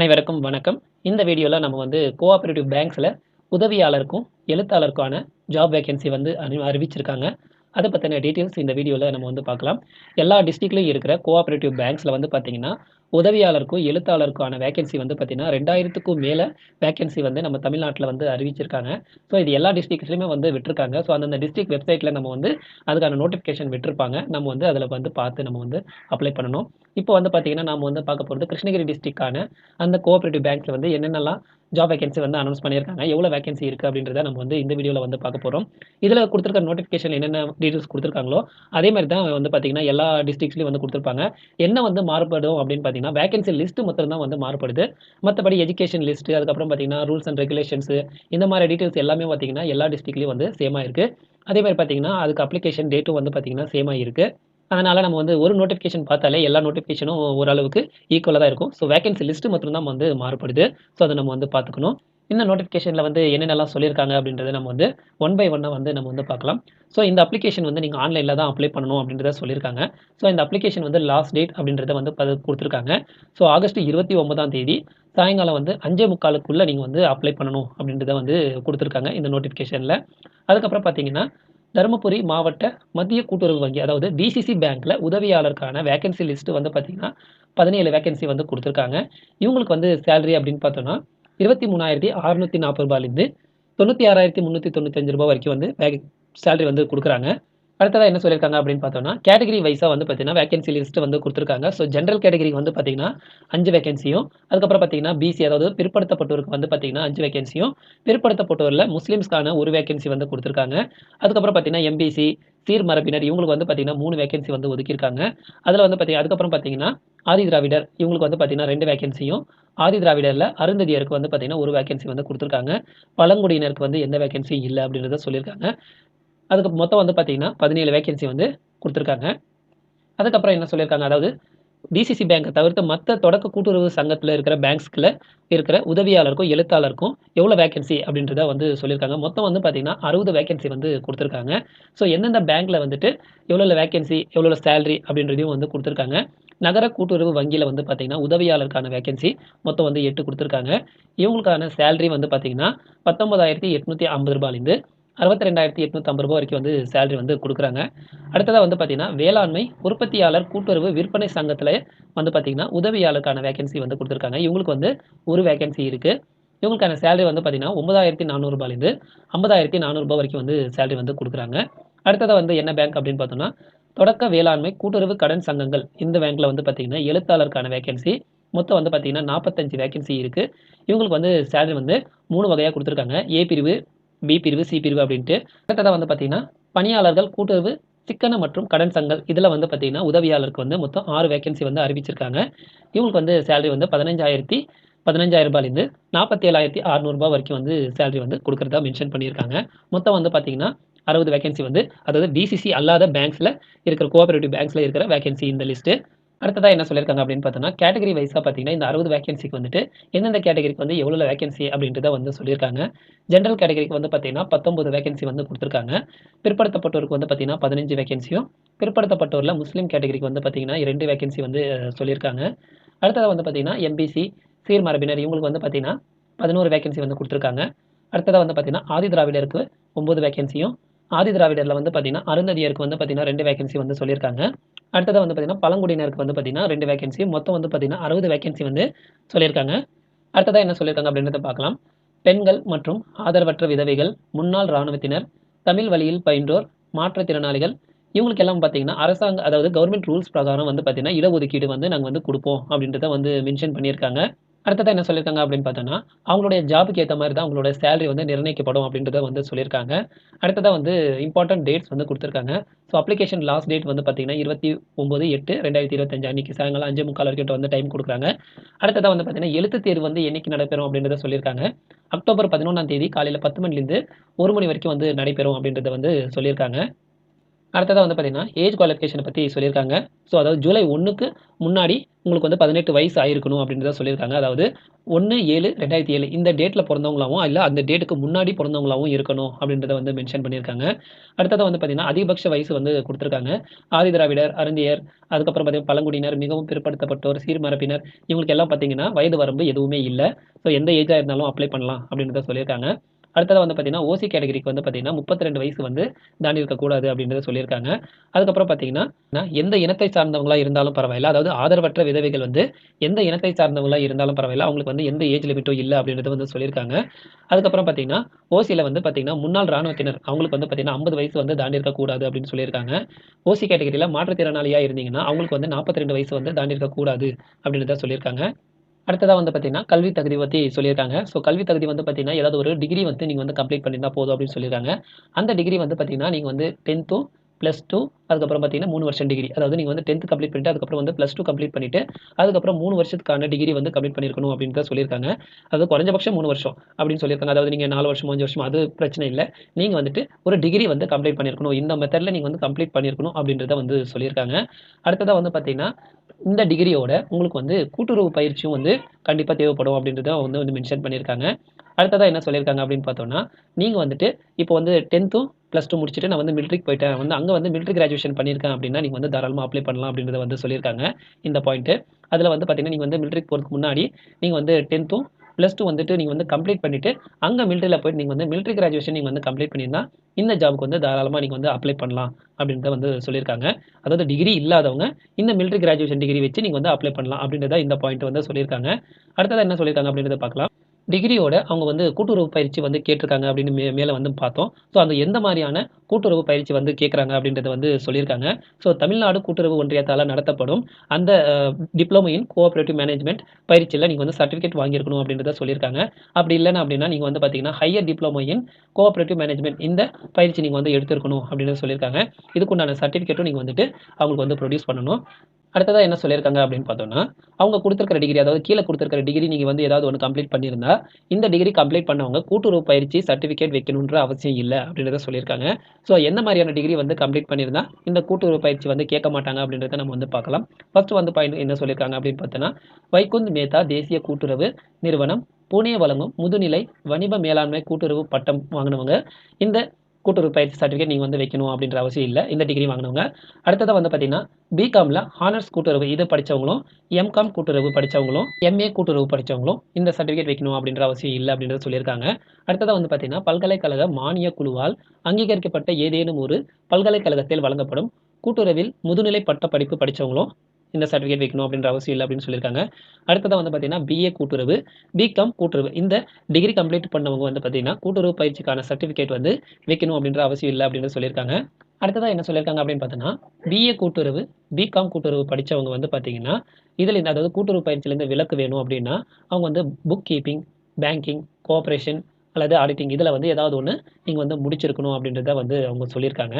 அனைவருக்கும் வணக்கம். இந்த வீடியோல நம்ம கோஆப்பரேட்டிவ் பேங்க்ஸ்ல உதவியாளருக்கும், எழுத்தாளருக்கான ஜாப் வேக்கன்சி அறிவிச்சிருக்காங்க. அத பத்தின டீட்டெயில்ஸ் இந்த வீடியோல நம்ம பார்க்கலாம். எல்லா டிஸ்ட்ரிக்ட்லயும் இருக்கிற கோஆப்பரேட்டிவ் பேங்க்ஸ்ல பார்த்தீங்கன்னா, உதவியாளருக்கும், எழுத்தாளருக்கான வேக்கன்சி பார்த்தீங்கன்னா 2000க்கும் மேல வேக்கன்சி நம்ம தமிழ்நாட்டுல அறிவிச்சிருக்காங்க. ஸோ இது எல்லா டிஸ்ட்ரிக்ட்ஸ்லயுமே விட்டுருக்காங்க. ஸோ அந்தந்த டிஸ்ட்ரிக்ட் வெப்சைட்ல நம்ம அதுக்கான நோட்டிஃபிகேஷன் விட்டுருப்பாங்க. நம்ம அதுல பார்த்து நம்ம அப்ளை பண்ணணும். இப்போ பார்த்தீங்கன்னா, நாம பார்க்க போறது கிருஷ்ணகிரி டிஸ்ட்ரிக்ட்கான அந்த கோஆப்பரேட்டிவ் பேங்க்ஸ்ல என்னென்னலாம் ஜாப் வேக்கன்சி அனௌன்ஸ் பண்ணியிருக்காங்க, எவ்வளோ வேக்கன்சி இருக்கு அப்படின்றத நம்ம இந்த வீடியோல பார்க்க போறோம். இதுல குடுத்திருக்க நோட்டிஃபிகேஷன் என்னென்ன டீடைல்ஸ் குடுத்திருக்காங்களோ, அதே மாரி தான் பார்த்தீங்கன்னா, எல்லா டிஸ்ட்ரிக்ட்ஸ்லயும் குடுத்திருப்பாங்க. என்ன மாறுபடும் அப்படின்னு பார்த்தீங்கன்னா, வேக்கன்சி லிஸ்ட் மாத்திரம் தான் மாறுபடுது. மத்தபடி எஜுகேஷன் லிஸ்ட், அதுக்கப்புறம் பார்த்தீங்கன்னா, ரூல்ஸ் அண்ட் ரெகுலேஷன்ஸ் இந்த மாரி டீடைல்ஸ் எல்லாமே பார்த்தீங்கன்னா, எல்லா டிஸ்ட்ரிக்ட்லயும் சேமா இருக்கு. அதே மாரி பார்த்தீங்கன்னா, அதுக்கு அப்ளிகேஷன் டேட்டும் பார்த்தீங்கன்னா, சேமா இருக்கு. அதனால நம்ம ஒரு நோட்டிஃபிகேஷன் பார்த்தாலே எல்லா நோட்டிஃபிகேஷனும் ஓரளவுக்கு ஈக்குவலா தான் இருக்கும். ஸோ வேக்கன்சி லிஸ்ட் மாத்திரம் தான் மாறுபடுது. ஸோ அத நம்ம பார்த்துக்கணும். இந்த நோட்டிஃபிகேஷன்ல என்னென்னலாம் சொல்லியிருக்காங்க அப்படின்றத நம்ம ஒன் பை ஒன்னா நம்ம பார்க்கலாம். ஸோ இந்த அப்ளிகேஷன் நீங்க ஆன்லைன்ல தான் அப்ளை பண்ணணும் அப்படின்றத சொல்லியிருக்காங்க. ஸோ இந்த அப்ளிகேஷன் லாஸ்ட் டேட் அப்படின்றத குடுத்துருக்காங்க. ஸோ ஆகஸ்ட் 29ஆம் தேதி சாயங்காலம் 5:45க்குள்ள நீங்க அப்ளை பண்ணணும் அப்படின்றத குடுத்துருக்காங்க இந்த நோட்டிஃபிகேஷன்ல. அதுக்கப்புறம் பார்த்தீங்கன்னா, தருமபுரி மாவட்ட மத்திய கூட்டுறவு வங்கி அதாவது டிசிசி பேங்க்ல உதவியாளருக்கான வேக்கன்சி லிஸ்ட் பார்த்தீங்கன்னா 17 வேக்கன்சி குடுத்துருக்காங்க. இவங்களுக்கு சேலரி அப்படின்னு பார்த்தோம்னா ரூ. 23,640லிருந்து ரூ. 96,395 வரைக்கும் சேலரி குடுக்குறாங்க. அடுத்ததா என்ன சொல்லியிருக்காங்க அப்படின்னு பார்த்தோம்னா, கேட்டகரி வைஸா பார்த்தீங்கன்னா வேக்கன்சி லிஸ்ட் குடுத்துருக்காங்க. ஸோ ஜெனரல் கேட்டகரிக்கு பார்த்தீங்கன்னா 5 வேக்கன்சியும், அதுக்கப்புறம் பார்த்தீங்கன்னா பிசி அதாவது பிற்படுத்தப்பட்டோருக்கு பார்த்தீங்கன்னா 5 வேக்கன்சியும், பிற்படுத்தப்பட்டோர்ல முஸ்லிம்ஸ்க்கான 1 வேக்கன்சி குடுத்துருக்காங்க. அதுக்கப்புறம் பார்த்தீங்கன்னா எம்பிசி, சீர்மரபினர் இவங்களுக்கு பார்த்தீங்கன்னா 3 வேக்கன்சி ஒதுக்கியிருக்காங்க. அதுல அதுக்கப்புறம் பார்த்தீங்கன்னா ஆதி திராவிடர் இவங்களுக்கு பார்த்தீங்கன்னா 2 வேக்கன்சியும், ஆதி திராவிடர்ல அருந்ததியருக்கு பார்த்தீங்கன்னா 1 வேக்கன்சி குடுத்துருக்காங்க. பழங்குடியினருக்கு எந்த வேக்கன்சியும் இல்ல அப்படின்றத சொல்லியிருக்காங்க. அதுக்கு மொத்தம் பார்த்தீங்கன்னா 17 வேக்கன்சி குடுத்துருக்காங்க. அதுக்கப்புறம் என்ன சொல்லியிருக்காங்க, அதாவது டிசிசி பேங்க தவிர்த்து மத்த தொடக்க கூட்டுறவு சங்கத்துல இருக்கிற பேங்க்ஸ்ல இருக்கிற உதவியாளருக்கும், எழுத்தாளருக்கும் எவ்வளோ வேக்கன்சி அப்படின்றத சொல்லியிருக்காங்க. மொத்தம் பார்த்தீங்கன்னா 60 வேக்கன்சி குடுத்துருக்காங்க. ஸோ எந்தெந்த பேங்க்ல எவ்வளோ வேக்கன்சி, எவ்வளோ சேலரி அப்படின்றதையும் குடுத்துருக்காங்க. நகர கூட்டுறவு வங்கியில பார்த்தீங்கன்னா, உதவியாளருக்கான வேக்கன்சி மொத்தம் 8 குடுத்துருக்காங்க. இவங்களுக்கான சேலரி பார்த்தீங்கன்னா ரூ. 19,850லிருந்து ரூ. 62,850 வரைக்கும் சேலரி குடுக்குறாங்க. அடுத்ததா பார்த்தீங்கன்னா, வேளாண்மை உற்பத்தியாளர் கூட்டுறவு விற்பனை சங்கத்துல பார்த்தீங்கன்னா, உதவியாளருக்கான வேக்கன்சி குடுத்துருக்காங்க. இவங்களுக்கு 1 வேக்கன்சி இருக்கு. இவங்களுக்கான சேலரி பார்த்தீங்கன்னா, ரூ. 9,400லிருந்து ரூ. 50,400 வரைக்கும் சேலரி குடுக்குறாங்க. அடுத்ததா என்ன பேங்க் அப்படின்னு பார்த்தோம்னா, தொடக்க வேளாண்மை கூட்டுறவு கடன் சங்கங்கள் இந்த பேங்க்ல பார்த்தீங்கன்னா, எழுத்தாளருக்கான வேக்கன்சி மொத்தம் பார்த்தீங்கன்னா 45 வேக்கன்சி இருக்கு. இவங்களுக்கு சேலரி 3 வகையா குடுத்துருக்காங்க. ஏ பிரிவு, பி பிரிவு, சி பிரிவு அப்படின்ட்டு. அடுத்ததா பார்த்தீங்கன்னா, பணியாளர்கள் கூட்டுறவு சிக்கன மற்றும் கடன் சங்கங்கள் இதுல பார்த்தீங்கன்னா, உதவியாளருக்கு மொத்தம் 6 வேக்கன்சி அறிவிச்சிருக்காங்க. இவங்களுக்கு சேலரி ரூ. 15,000லிருந்து ரூ. 47,600 வரைக்கும் சேலரி குடுக்கிறதா மென்ஷன் பண்ணியிருக்காங்க. மொத்தம் பார்த்தீங்கன்னா 60 வேக்கன்சி அதாவது டிசிசி அல்லாத பேங்க்ஸ்ல இருக்கிற கோஆப்பரேட்டிவ் பேங்க்ஸ்ல இருக்கிற வேக்கன்சி இந்த லிஸ்ட். அடுத்ததா என்ன சொல்லியிருக்காங்க அப்படின்னு பார்த்தோம்னா, கேட்டகரி வைஸா பார்த்தீங்கன்னா, இந்த 60 வேக்கன்சிக்கு எந்தெந்த கேட்டகரிக்கு எவ்வளோ வேக்கன்சி அப்படின்றத சொல்லியிருக்காங்க. ஜெனரல் கேட்டகரிக்கு பார்த்தீங்கன்னா 19 வேக்கன்சி குடுத்துருக்காங்க. பிற்படுத்தப்பட்டோருக்கு பார்த்தீங்கன்னா 15 வேக்கன்சியும், பிற்படுத்தப்பட்டோர்ல முஸ்லீம் கேட்டகரிக்கு பார்த்தீங்கன்னா 2 வேக்கன்சி சொல்லியிருக்காங்க. அடுத்ததா பார்த்தீங்கன்னா எம்பிசி, சீர்மரபினர் இவங்களுக்கு பார்த்தீங்கன்னா 11 வேக்கன்சி குடுத்துருக்காங்க. அடுத்ததா பார்த்தீங்கன்னா ஆதி திராவிடருக்கு 9 வேக்கன்சியும், ஆதி திராவிடர்ல பார்த்தீங்கன்னா அருந்ததியருக்கு பார்த்தீங்கன்னா 2 வேக்கன்சி சொல்லியிருக்காங்க. அடுத்ததா பார்த்தீங்கன்னா பழங்குடியினருக்கு பார்த்தீங்கன்னா 2 வேக்கன்சி மொத்தம் பார்த்தீங்கன்னா 60 வேக்கன்சி சொல்லியிருக்காங்க. அடுத்ததா என்ன சொல்லியிருக்காங்க அப்படின்றத பார்க்கலாம். பெண்கள் மற்றும் ஆதரவற்ற விதவைகள், முன்னாள் இராணுவத்தினர், தமிழ் வழியில் பயின்றோர், மாற்றுத்திறனாளிகள் இவங்களுக்கு எல்லாம் பார்த்தீங்கன்னா, அரசாங்க அதாவது கவர்மெண்ட் ரூல்ஸ் பிரகாரம் பார்த்தீங்கன்னா, இடஒதுக்கீடு நாங்க குடுப்போம் அப்படின்றத மென்ஷன் பண்ணியிருக்காங்க. அடுத்ததா என்ன சொல்லியிருக்காங்க அப்படின்னு பார்த்தோம்னா, அவங்களுடைய ஜாப்க்கு ஏத்த மாரி தான் அவங்களுடைய சேலரி நிர்ணயிக்கப்படும் அப்படின்றத சொல்லியிருக்காங்க. அடுத்ததா இம்பார்ட்டன்ட் டேட்ஸ் குடுத்துருக்காங்க. ஸோ அப்ளிகேஷன் லாஸ்ட் டேட் பார்த்தீங்கன்னா 29/8/2025 அன்னைக்கு சாயங்காலம் 5:45 வரைக்கும் டைம் குடுக்குறாங்க. அடுத்ததா பார்த்தீங்கன்னா, எழுத்துத் தேர்வு என்னைக்கு நடைபெறும் அப்படின்றத சொல்லியிருக்காங்க. அக்டோபர் 11ஆம் தேதி காலையில 10 மணிலேருந்து 1 மணி வரைக்கும் நடைபெறும் அப்படின்றத சொல்லியிருக்காங்க. அடுத்ததா வந்து பார்த்தீங்கன்னா, ஏஜ் குவாலிஃபிகேஷன பத்தி சொல்லியிருக்காங்க. ஸோ அதாவது ஜூலை 1க்கு முன்னாடி உங்களுக்கு வந்து 18 வயசு ஆயிருக்கணும் அப்படின்றத சொல்லியிருக்காங்க. அதாவது 1/7/2007 இந்த டேட்ல பொறந்தவங்களாவும், இல்ல அந்த டேட்டுக்கு முன்னாடி பொறந்தவங்களாவும் இருக்கணும் அப்படின்றத வந்து மென்ஷன் பண்ணியிருக்காங்க. அடுத்ததா வந்து பார்த்தீங்கன்னா, அதிகபட்ச வயசு வந்து குடுத்துருக்காங்க. ஆதிதிராவிடர், அருந்தியர், அதுக்கப்புறம் பார்த்தீங்கன்னா பழங்குடியினர், மிகவும் பிற்படுத்தப்பட்டோர், சீர்மரபினர் இவங்களுக்கு எல்லாம் பார்த்தீங்கன்னா, வயது வரம்பு எதுவுமே இல்ல. ஸோ எந்த ஏஜா இருந்தாலும் அப்ளை பண்ணலாம் அப்படின்றத சொல்லியிருக்காங்க. அடுத்ததா வந்து பார்த்தீங்கன்னா, ஓசி கேட்டகரிக்கு வந்து பார்த்தீங்கன்னா, 32 வயசு வந்து தாண்டி இருக்கக்கூடாது அப்படின்றத சொல்லியிருக்காங்க. அதுக்கப்புறம் பார்த்தீங்கன்னா, எந்த இனத்தை சார்ந்தவங்களா இருந்தாலும் பரவாயில்ல. அதாவது ஆதரவற்ற விதவைகள் வந்து எந்த இனத்தை சார்ந்தவங்களா இருந்தாலும் பரவாயில்ல. அவங்களுக்கு வந்து எந்த ஏஜ் லிமிட்டும் இல்ல அப்படின்றத வந்து சொல்லியிருக்காங்க. அதுக்கப்புறம் பார்த்தீங்கன்னா, ஓசில வந்து பார்த்தீங்கன்னா, முன்னாள் ராணுவத்தினர் அவங்களுக்கு வந்து பார்த்தீங்கன்னா, 50 வயசு வந்து தாண்டி இருக்கக்கூடாது அப்படின்னு சொல்லியிருக்காங்க. ஓசி கேட்டகரியில மாற்றுத்திறனாளியா இருந்தீங்கன்னா, அவங்களுக்கு வந்து 42 வயசு வந்து தாண்டி இருக்கக்கூடாது அப்படின்றத சொல்லியிருக்காங்க. அடுத்ததா வந்து பார்த்தீங்கன்னா, கல்வி தகுதி பத்தி சொல்லியிருக்காங்க. ஸோ கல்வி தகுதி வந்து பார்த்தீங்கன்னா, ஏதாவது ஒரு டிகிரி வந்து நீங்க வந்து கம்ப்ளீட் பண்ணியிருந்தா போதும் அப்படின்னு சொல்லியிருக்காங்க. அந்த டிகிரி வந்து பார்த்தீங்கன்னா, நீங்க வந்து 10த்தும் +2 அதுக்கப்புறம் பார்த்தீங்கன்னா 3 வருஷம் டிகிரி. அதாவது நீங்க வந்து 10த் கம்ப்ளீட் பண்ணிட்டு, அதுக்கப்புறம் வந்து +2 கம்ப்ளீட் பண்ணிட்டு, அதுக்கப்புறம் 3 வருஷத்துக்கான டிகிரி வந்து கம்ப்ளீட் பண்ணியிருக்கணும் அப்படின்னு தான் சொல்லியிருக்காங்க. அதாவது குறைஞ்சபட்சம் 3 வருஷம் அப்படின்னு சொல்லியிருக்காங்க. அதாவது நீங்க 4 வருஷமோ, 5 வருஷமோ அது பிரச்சனை இல்ல. நீங்க வந்துட்டு ஒரு டிகிரி வந்து கம்ப்ளீட் பண்ணியிருக்கணும். இந்த மெத்தட்ல நீங்க வந்து கம்ப்ளீட் பண்ணியிருக்கணும் அப்படின்றத வந்து சொல்லியிருக்காங்க. அடுத்ததா வந்து பார்த்தீங்கன்னா, இந்த டிகிரியோட உங்களுக்கு வந்து கூட்டுறவு பயிற்சியும் வந்து கண்டிப்பா தேவைப்படும் அப்படின்றத வந்து மென்ஷன் பண்ணியிருக்காங்க. அடுத்ததா என்ன சொல்லியிருக்காங்க அப்படின்னு பார்த்தோம்னா, நீங்க வந்துட்டு இப்போ வந்து 10த்தும் +2 முடிச்சுட்டு நான் வந்து மிலிட்ரிக்கு போயிட்டேன். வந்து அங்க வந்து மிலிட்ரி கிராஜுவேஷன் பண்ணியிருக்கேன் அப்படின்னா, நீங்க வந்து தாராளமா அப்ளை பண்ணலாம் அப்படின்றத வந்து சொல்லியிருக்காங்க. இந்த பாயிண்ட்டு. அதுல வந்து பார்த்தீங்கன்னா, நீங்க வந்து மிலிட்ரிக்கு போறதுக்கு முன்னாடி நீங்க வந்து 10த்தும் +2 வந்துட்டு நீங்க வந்து கம்ப்ளீட் பண்ணிட்டு, அங்க மிலிட்ரில போயிட்டு நீங்க வந்து மிலிட்ரி கிராஜுவேஷன் நீங்க வந்து கம்ப்ளீட் பண்ணியிருந்தா, இந்த ஜாப்க்கு வந்து தாராளமா நீங்க வந்து அப்ளை பண்ணலாம் அப்படின்றத வந்து சொல்லியிருக்காங்க. அதாவது டிகிரி இல்லாதவங்க இந்த மிலிட்ரி கிராஜுவேஷன் டிகிரி வச்சு நீங்க வந்து அப்ளை பண்ணலாம் அப்படின்றத இந்த பாயிண்ட் வந்து சொல்லியிருக்காங்க. அடுத்ததா என்ன சொல்லியிருக்காங்க அப்படின்றத பார்க்கலாம். டிகிரியோட அவங்க வந்து கூட்டுறவு பயிற்சி வந்து கேட்டிருக்காங்க அப்படின்னு மேல வந்து பார்த்தோம். ஸோ அந்த எந்த மாரியான கூட்டுறவு பயிற்சி வந்து கேட்குறாங்க அப்படின்றத வந்து சொல்லியிருக்காங்க. ஸோ தமிழ்நாடு கூட்டுறவு ஒன்றியத்தால நடத்தப்படும் அந்த டிப்ளமோ இன் கோஆப்பரேட்டிவ் மேனேஜ்மென்ட் பயிற்சியில நீங்க வந்து சர்டிஃபிகேட் வாங்கியிருக்கணும் அப்படின்றத சொல்லியிருக்காங்க. அப்படி இல்லன்னா அப்படின்னா, நீங்க வந்து பார்த்தீங்கன்னா, higher diploma in cooperative management இந்த பயிற்சி நீங்க வந்து எடுத்திருக்கணும் அப்படின்னு சொல்லியிருக்காங்க. இதுக்குண்டான சர்டிஃபிகேட்டும் நீங்க வந்துட்டு அவங்களுக்கு வந்து ப்ரொடியூஸ் பண்ணணும். அடுத்ததா என்ன சொல்லியிருக்காங்க அப்படின்னு பார்த்தோம்னா, அவங்க குடுத்திருக்கிற டிகிரி அதாவது கீழ குடுத்திருக்கிற டிகிரி நீங்க வந்து ஏதாவது ஒண்ணு கம்ப்ளீட் பண்ணியிருந்தா, இந்த டிகிரி கம்ப்ளீட் பண்ணவங்க கூட்டுறவு பயிற்சி சர்டிஃபிகேட் வைக்கணுன்ற அவசியம் இல்ல அப்படின்றத சொல்லியிருக்காங்க. ஸோ எந்த மாரியான டிகிரி வந்து கம்ப்ளீட் பண்ணியிருந்தா, இந்த கூட்டுறவு பயிற்சி வந்து கேட்க மாட்டாங்க அப்படின்றத நம்ம வந்து பார்க்கலாம். ஃபர்ஸ்ட் வந்து பாயிண்ட் என்ன சொல்லியிருக்காங்க அப்படின்னு பார்த்தோம்னா, வைகுந்த் மேத்தா தேசிய கூட்டுறவு நிறுவனம், புனே வழங்கும் முதுநிலை வணிக மேலாண்மை கூட்டுறவு பட்டம் வாங்குனவங்க, இந்த கூட்டுறவு பயிற்சி சர்டிஃபிகேட் நீங்க வந்து வைக்கணும் அப்படின்ற அவசியம் இல்ல. இந்த டிகிரி வாங்குனவங்க. அடுத்ததா வந்து பார்த்தீங்கன்னா, பிகாம்ல ஹானர்ஸ் கூட்டுறவு இது படிச்சவங்களும், எம்காம் கூட்டுறவு படிச்சவங்களும், எம்ஏ கூட்டுறவு படிச்சவங்களும் இந்த சர்டிஃபிகேட் வைக்கணும் அப்படின்ற அவசியம் இல்ல அப்படின்றத சொல்லியிருக்காங்க. அடுத்ததா வந்து பார்த்தீங்கன்னா, பல்கலைக்கழக மானியக் குழுவால் அங்கீகரிக்கப்பட்ட ஏதேனும் ஒரு பல்கலைக்கழகத்தில் வழங்கப்படும் கூட்டுறவில் முதுநிலை பட்ட படிப்பு படிச்சவங்களும் இந்த சர்டிஃபிகேட் வைக்கணும் அப்படின்ற அவசியம் இல்ல அப்படின்னு சொல்லியிருக்காங்க. அடுத்ததா வந்து பார்த்தீங்கன்னா, பிஏ கூட்டுறவு, பிகாம் கூட்டுறவு இந்த டிகிரி கம்ப்ளீட் பண்ணவங்க வந்து பார்த்தீங்கன்னா, கூட்டுறவு பயிற்சிக்கான சர்டிஃபிகேட் வந்து வைக்கணும் அப்படின்ற அவசியம் இல்ல அப்படின்னு சொல்லியிருக்காங்க. அடுத்ததா என்ன சொல்லியிருக்காங்க அப்படின்னு பார்த்தோம்னா, பிஏ கூட்டுறவு, பிகாம் கூட்டுறவு படிச்சவங்க வந்து பார்த்தீங்கன்னா, இதில இந்த அதாவது கூட்டுறவு பயிற்சியிலேருந்து விலக்கு வேணும் அப்படின்னா, அவங்க வந்து புக் கீப்பிங், பேங்கிங், கோஆப்பரேஷன் அல்லது ஆடிட்டிங் இதில வந்து ஏதாவது ஒண்ணு நீங்க வந்து முடிச்சிருக்கணும் அப்படின்றத வந்து அவங்க சொல்லியிருக்காங்க.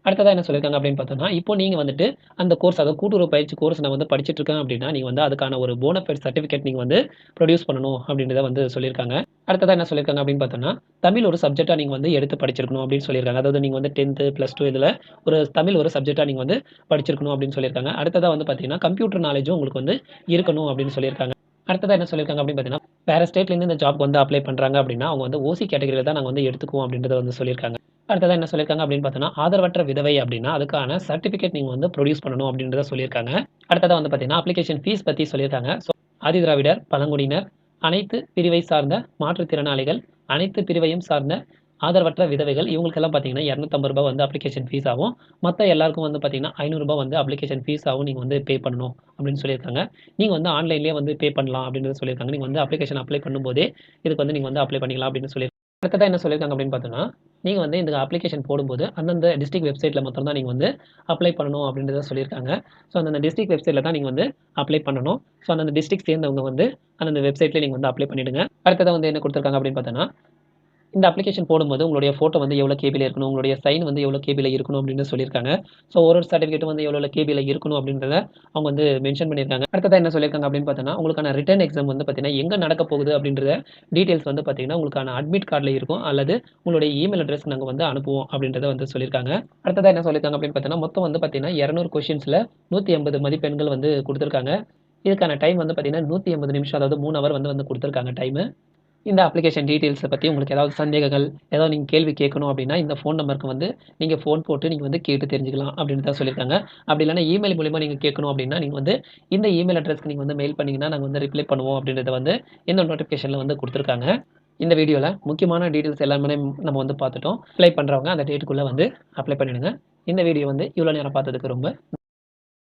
அடுத்ததா என்ன சொல்லியிருக்காங்க அப்படின்னு பார்த்தோம்னா, இப்போ நீங்க வந்துட்டு அந்த கோர்ஸ் அதாவது கூட்டுறவு பயிற்சி கோர்ஸ் நான் வந்து படிச்சுட்டு இருக்கேன் அப்படின்னா, நீங்க வந்து அதுக்கான ஒரு போனஃபைட் சர்டிஃபிகேட் நீங்க வந்து ப்ரொடியூஸ் பண்ணணும் அப்படின்றத வந்து சொல்லியிருக்காங்க. அடுத்ததா என்ன சொல்லியிருக்காங்க அப்படின்னு பார்த்தோம்னா, தமிழ் ஒரு சப்ஜெக்ட்டா நீங்க வந்து எடுத்து படிச்சிருக்கணும் அப்படின்னு சொல்லியிருக்காங்க. அதாவது நீங்க வந்து 10த், +2 இதுல ஒரு தமிழ் ஒரு சப்ஜெக்ட்டா நீங்க வந்து படிச்சிருக்கணும் அப்படின்னு சொல்லியிருக்காங்க. அடுத்ததா வந்து பார்த்தீங்கன்னா, கம்ப்யூட்டர் நாலேட்ஜும் உங்களுக்கு வந்து இருக்கணும் அப்படின்னு சொல்லியிருக்காங்க. அடுத்ததா என்ன சொல்லியிருக்காங்க அப்படின்னு பார்த்தீங்கன்னா, வேற ஸ்டேட்லேருந்து இந்த ஜாப்க்கு வந்து அப்ளை பண்றாங்க அப்படின்னா, அவங்க வந்து ஓசி கேட்டகரியில தான் நாங்க வந்து எடுத்துக்குவோம் அப்படின்றத வந்து சொல்லியிருக்காங்க. அடுத்ததா என்ன சொல்லியிருக்காங்க அப்படின்னு பார்த்தோம்னா, ஆதரவற்ற விதவை அப்படின்னா, அதுக்கான சர்டிஃபிகேட் நீங்க வந்து ப்ரொடியூஸ் பண்ணணும் அப்படின்றத சொல்லியிருக்காங்க. அடுத்ததா வந்து பார்த்தீங்கன்னா, அப்ளிகேஷன் ஃபீஸ் பத்தி சொல்லியிருக்காங்க. ஸோ ஆதிதிராவிடர், பழங்குடியினர், அனைத்து பிரிவை சார்ந்த மாற்றுத்திறனாளிகள், அனைத்து பிரிவையும் சார்ந்த ஆதரவற்ற விதவைகள் இவங்களுக்கெல்லாம் பார்த்தீங்கன்னா, ரூ. 250 வந்து அப்ளிகேஷன் ஃபீஸ் ஆகும். மத்த எல்லாருக்கும் வந்து பார்த்தீங்கன்னா, ரூ. 500 வந்து அப்ளிகேஷன் ஃபீஸ் ஆகும். நீங்க வந்து பே பண்ணணும் அப்படின்னு சொல்லியிருக்காங்க. நீங்க வந்து ஆன்லைன்லேயே வந்து பே பண்ணலாம் அப்படின்றத சொல்லியிருக்காங்க. நீங்க வந்து அப்ளிகேஷன் அப்ளை பண்ணும்போதே, இதுக்கு வந்து நீங்க வந்து அப்ளை பண்ணிக்கலாம் அப்படின்னு சொல்லியிருக்காங்க. அடுத்ததா என்ன சொல்லியிருக்காங்க அப்படின்னு பார்த்தோம்னா, நீங்க வந்து இந்த அப்ளிகேஷன் போடும்போது, அந்தந்த டிஸ்ட்ரிக்ட் வெப்சைட்ல மாத்திரம் தான் நீங்க வந்து அப்ளை பண்ணணும் அப்படின்றத சொல்லியிருக்காங்க. ஸோ அந்தந்த டிஸ்ட்ரிக்ட் வெப்சைட்ல தான் நீங்க வந்து அப்ளை பண்ணணும். ஸோ அந்தந்த டிஸ்ட்ரிக்ட் சேர்ந்தவங்க வந்து அந்தந்த வெப்சைட்ல நீங்க வந்து அப்ளை பண்ணிடுங்க. அடுத்ததா வந்து என்ன குடுத்துருக்காங்க அப்படின்னு பார்த்தோம்னா, இந்த அப்ளிகேஷன் போடும்போது உங்களுடைய ஃபோட்டோ வந்து எவ்வளோ கேபில இருக்கணும், உங்களுடைய சைன் வந்து எவ்வளோ கேபில இருக்கணும் அப்படின்னு சொல்லியிருக்காங்க. ஸோ ஒரு சர்டிஃபிகேட்டும் வந்து எவ்வளோ கேபில இருக்கணும் அப்படின்றத அவங்க வந்து மென்ஷன் பண்ணியிருக்காங்க. அடுத்ததா என்ன சொல்லியிருக்காங்க அப்படின்னு பார்த்தோன்னா, உங்களுக்கான ரிட்டன் எக்ஸாம் வந்து பார்த்தீங்கன்னா, எங்க நடக்க போகுது அப்படின்றத டீட்டெயில்ஸ் வந்து பார்த்தீங்கன்னா, உங்களுக்கான அட்மிட் கார்ட்ல இருக்கும். அல்லது உங்களுடைய இமெயில் அட்ரஸ்க்கு நாங்க வந்து அனுப்புவோம் அப்படின்றத வந்து சொல்லியிருக்காங்க. அடுத்ததா என்ன சொல்லியிருக்காங்க அப்படின்னு பார்த்தோன்னா, மொத்தம் வந்து பார்த்தீங்கன்னா 200 கொஸ்டின்ஸ்ல 180 மதிப்பெண்கள் வந்து குடுத்துருக்காங்க. இதுக்கான டைம் வந்து பார்த்தீங்கன்னா 180 நிமிஷம், அதாவது 3 ஹவர் வந்து குடுத்துருக்காங்க டைமு. இந்த அப்ளிகேஷன் டீட்டெயில்ஸ பத்தி உங்களுக்கு ஏதாவது சந்தேகங்கள், ஏதாவது நீங்க கேள்வி கேட்கணும் அப்படின்னா, இந்த ஃபோன் நம்பருக்கு வந்து நீங்க ஃபோன் போட்டு நீங்க வந்து கேட்டு தெரிஞ்சுக்கலாம் அப்படின்னு தான் சொல்லியிருக்காங்க. அப்படி இல்லன்னா இமெயில் மூலியமா நீங்க கேட்கணும் அப்படின்னா, நீங்க வந்து இந்த இமெயில் அட்ரஸ்க்கு நீங்க வந்து மெயில் பண்ணீங்கன்னா, நாங்க வந்து ரிப்ளை பண்ணுவோம் அப்படின்றத வந்து இந்த நோட்டிஃபிகேஷன்ல வந்து குடுத்துருக்காங்க. இந்த வீடியோல முக்கியமான டீட்டெயில்ஸ் எல்லாமே நம்ம வந்து பார்த்துட்டோம். அப்ளை பண்றவங்க அந்த டேட்டுக்குள்ள வந்து அப்ளை பண்ணிடுங்க. இந்த வீடியோ வந்து இவ்வளோ நேரம் பார்த்ததுக்கு ரொம்ப